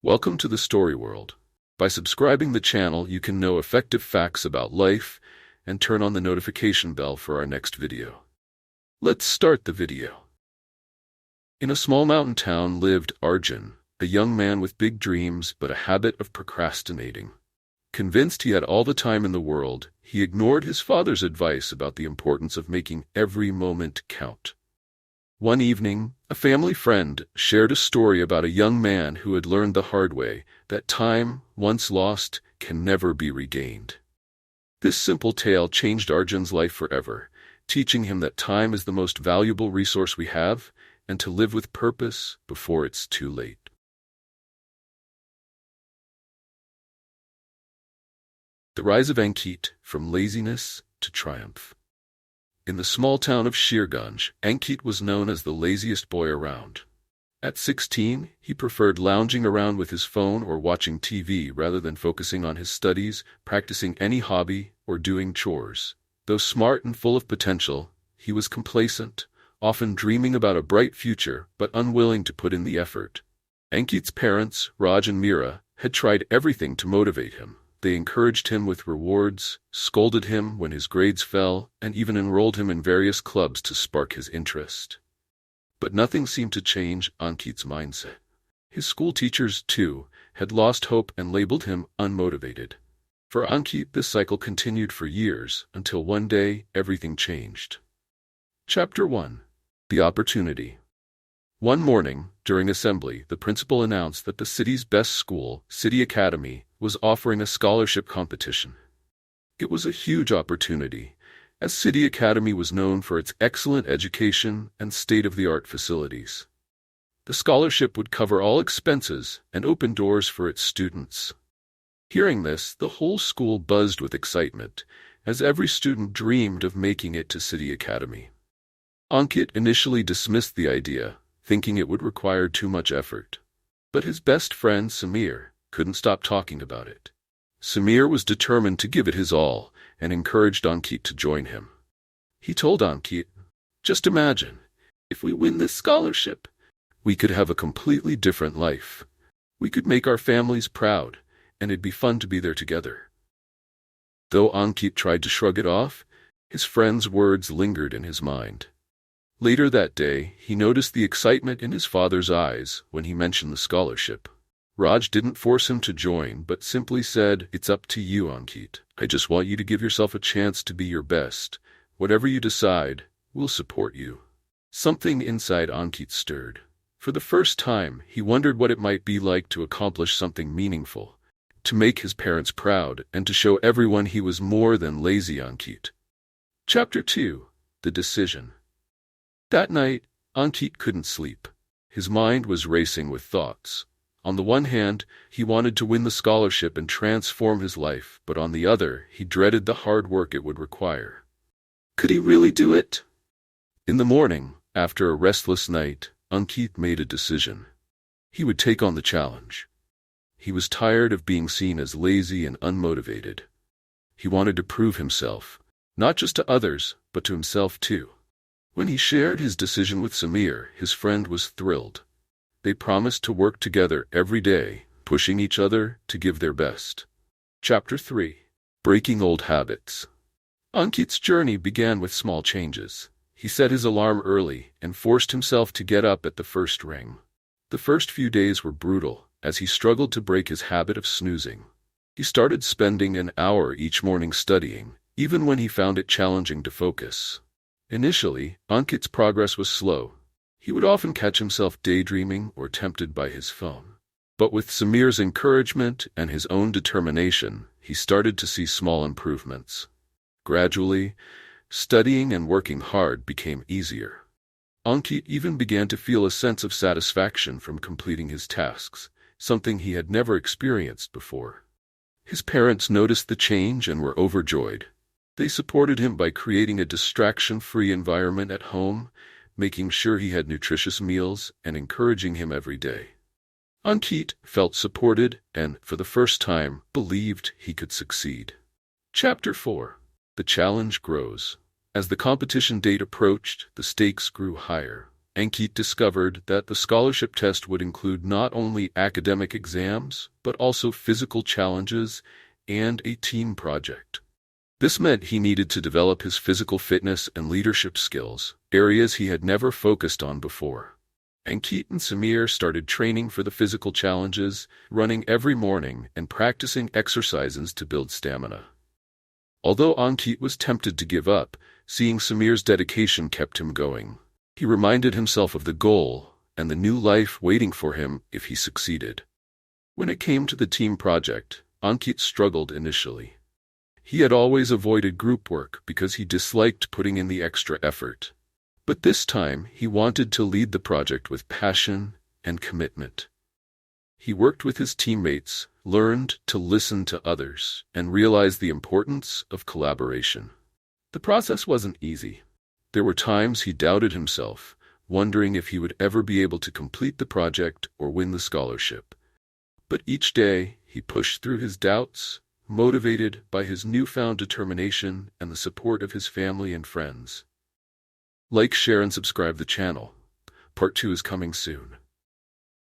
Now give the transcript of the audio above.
Welcome to the story world. By subscribing the channel, you can know effective facts about life and turn on the notification bell for our next video. Let's start the video. In a small mountain town lived Arjun, a young man with big dreams but a habit of procrastinating. Convinced he had all the time in the world, he ignored his father's advice about the importance of making every moment count. One evening, a family friend shared a story about a young man who had learned the hard way that time, once lost, can never be regained. This simple tale changed Arjun's life forever, teaching him that time is the most valuable resource we have and to live with purpose before it's too late. The rise of Ankit, from laziness to triumph. In the small town of Sheerganj, Ankit was known as the laziest boy around. At 16, he preferred lounging around with his phone or watching TV rather than focusing on his studies, practicing any hobby, or doing chores. Though smart and full of potential, he was complacent, often dreaming about a bright future but unwilling to put in the effort. Ankit's parents, Raj and Meera, had tried everything to motivate him. They encouraged him with rewards, scolded him when his grades fell, and even enrolled him in various clubs to spark his interest. But nothing seemed to change Ankit's mindset. His school teachers, too, had lost hope and labeled him unmotivated. For Ankit, this cycle continued for years, until one day everything changed. Chapter 1. The Opportunity. One morning, during assembly, the principal announced that the city's best school, City Academy, was offering a scholarship competition. It was a huge opportunity, as City Academy was known for its excellent education and state-of-the-art facilities. The scholarship would cover all expenses and open doors for its students. Hearing this, the whole school buzzed with excitement, as every student dreamed of making it to City Academy. Ankit initially dismissed the idea, thinking it would require too much effort. But his best friend, Samir, couldn't stop talking about it. Samir was determined to give it his all and encouraged Ankit to join him. He told Ankit, "Just imagine, if we win this scholarship, we could have a completely different life. We could make our families proud, and it'd be fun to be there together." Though Ankit tried to shrug it off, his friend's words lingered in his mind. Later that day, he noticed the excitement in his father's eyes when he mentioned the scholarship. Raj didn't force him to join, but simply said, "It's up to you, Ankit. I just want you to give yourself a chance to be your best. Whatever you decide, we'll support you." Something inside Ankit stirred. For the first time, he wondered what it might be like to accomplish something meaningful, to make his parents proud, and to show everyone he was more than lazy Ankit. Chapter 2. The Decision. That night, Ankit couldn't sleep. His mind was racing with thoughts. On the one hand, he wanted to win the scholarship and transform his life, but on the other, he dreaded the hard work it would require. Could he really do it? In the morning, after a restless night, Ankit made a decision. He would take on the challenge. He was tired of being seen as lazy and unmotivated. He wanted to prove himself, not just to others, but to himself too. When he shared his decision with Samir, his friend was thrilled. They promised to work together every day, pushing each other to give their best. Chapter 3. Breaking Old Habits. Ankit's journey began with small changes. He set his alarm early and forced himself to get up at the first ring. The first few days were brutal, as he struggled to break his habit of snoozing. He started spending an hour each morning studying, even when he found it challenging to focus. Initially, Ankit's progress was slow. He would often catch himself daydreaming or tempted by his phone. But with Samir's encouragement and his own determination, he started to see small improvements. Gradually, studying and working hard became easier. Ankit even began to feel a sense of satisfaction from completing his tasks, something he had never experienced before. His parents noticed the change and were overjoyed. They supported him by creating a distraction-free environment at home, making sure he had nutritious meals, and encouraging him every day. Ankit felt supported and, for the first time, believed he could succeed. Chapter 4. The Challenge Grows. As the competition date approached, the stakes grew higher. Ankit discovered that the scholarship test would include not only academic exams, but also physical challenges and a team project. This meant he needed to develop his physical fitness and leadership skills, areas he had never focused on before. Ankit and Samir started training for the physical challenges, running every morning and practicing exercises to build stamina. Although Ankit was tempted to give up, seeing Samir's dedication kept him going. He reminded himself of the goal and the new life waiting for him if he succeeded. When it came to the team project, Ankit struggled initially. He had always avoided group work because he disliked putting in the extra effort. But this time, he wanted to lead the project with passion and commitment. He worked with his teammates, learned to listen to others, and realized the importance of collaboration. The process wasn't easy. There were times he doubted himself, wondering if he would ever be able to complete the project or win the scholarship. But each day, he pushed through his doubts, motivated by his newfound determination and the support of his family and friends. Like, share, and subscribe the channel. Part 2 is coming soon.